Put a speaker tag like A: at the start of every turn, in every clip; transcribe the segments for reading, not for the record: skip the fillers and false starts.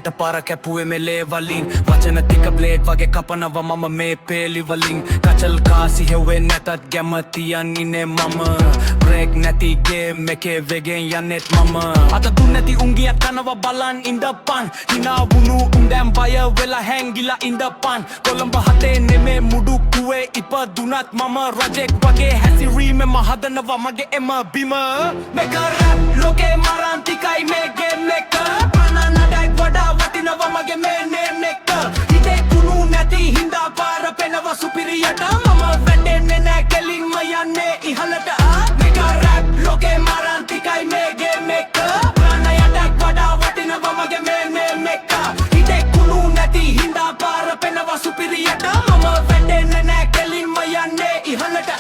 A: ගලේට පාර කැපුවේ මෙලේ වලින් වචන ටික බ්ලේඩ් වගේ කපනවා මම මේ පේලි වලින් කචල් කාසි හෙව්වේ නැතත් ගැම තියන්නේ මම බ්‍රේක් නැති ගේම් එකේ වෙගෙන් යන්නෙත් මම අත දුන්න නැති උංගියක් කනවා බලන් ඉඳපන් hina වුණු උන් දැන් බය වෙලා හැංගිලා ඉඳපන් කොළඹ හතේ නෙමේ මුඩුක්කුවේ ඉපදුනත් මම රජෙක් වගේ හැසිරීමෙන් හදනවා මගේ එම බිම මේක රැප් ලෝකේ මරන් ටිකයි මේ ගේම් එක ප්‍රාණනඩයි වඩා වටිනවා මගේ මේ නේම් එක හිතේ කුණු නැති හින්දා පාර පෙනවා සුපිරියට මම වැටෙන්නේ නෑ කෙලින්ම යන්නේ ඉහළට මේක රැප් ලෝකේ මරන් ටිකයි මේ ගේම් එක ප්‍රාණනඩයි වඩා වටිනවා මගේ මේ නේම් එක හිතේ කුණු නැති හින්දා පාර පෙනවා සුපිරියට මම වැටෙන්නේ නෑ කෙලින්ම යන්නේ ඉහළට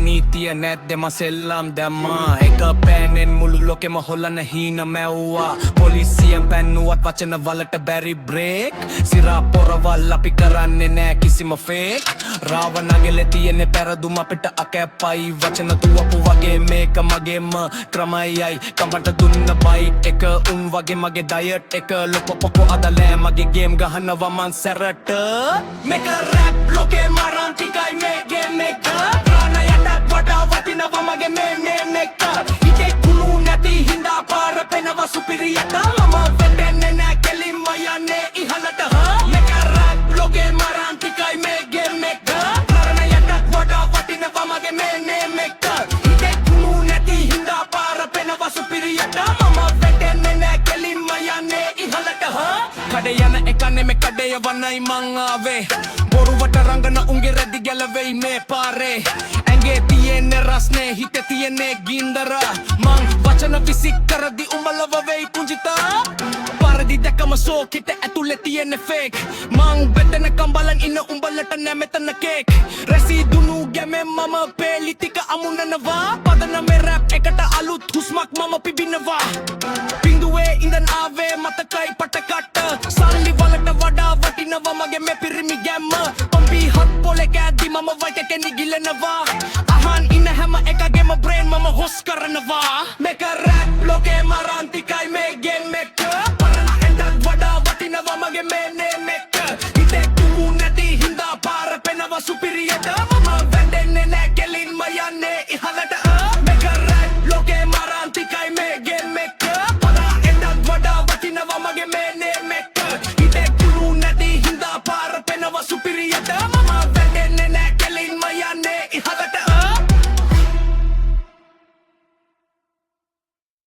A: නීතිය නැද්දෙම සෙල්ලම් දැම්මා එක පෑනෙන් මුළු ලෝකෙම හොලන හීන මැව්වා පොලිසියෙන් පැන්නුවත් වචන වලට බැරි බ්‍රේක් සිරා පොරවල් අපි කරන්නේ නෑ කිසිම ෆේක් රාවණගෙල තියෙන්නේ පැරදුම අපිට අකැපයි වචන තුවපු වගේ මේක මගේම ක්‍රමයයි කමට දුන්න බයිට් එක උන් වගේ මගේ ඩයට් එක ලොපොපොපො අදලෑ මගේ ගේම් ගහනවා මං සැරට මේක රැප් ලෝකේ මරන් ටිකයි මේ ගේම් එක වඩා වටිනවා මගේ මේ නේම් එක හිතේ කුණු නැති හින්දා පාර පෙනවා සුපිරියට මම වැටෙන්නේ නෑ කෙලින්ම යන්නේ ඉහළට මේක රැප් ලෝකේ මරන් ටිකයි මේ ගේම් එක කරණයටත් වඩා වටිනවා මගේ මේ නේම් එක හිතේ කුණු නැති හින්දා පාර පෙනවා සුපිරියට මම වැටෙන්නේ නෑ කෙලින්ම යන්නේ ඉහළට කඩේ යන එක නෙමෙයි කඩේ වනයි මං ආවේ බොරුවට රංගන උන්ගේ රැදි ගැලවෙයි මේ පාරේ ඇඟේ තියෙන්නේ රස්නේ හිතේ තියෙන්නේ ගින්දර මං වචන විසික් කරදි උඹලව වෙයි පුංචිතා පාරදි දැකම සෝකිට ඇතුලේ තියෙන්නේ ෆේක් මං බෙතනකම් බලන් ඉන්න උඹලට නෑ මෙතන කේක් රැසි දුනු ගැමෙන් මම පේලි ටික අමුණනවා පදනමේ රැප් එකට අලුත් හුස්මක් මම පිබිනවා බින්දුවේ ඉඳන් ආවේ මතකයි පටකට සල්ලි වලට වඩා වටිනවා මගේ මේ පිරිමි ගැම්ම පම්පි හත් පොලේ කෑදි මම වයිට කෙනි ගිලෙනවා අහන් ඉන්න හැම එකගේම බ්‍රේන් මම හොස් කරනවා මේක රැප් ලෝකේ මරන් ටිකයි මේ ගේම් එක පරණ එන්ටත් වඩා වටිනවා මගේ මේ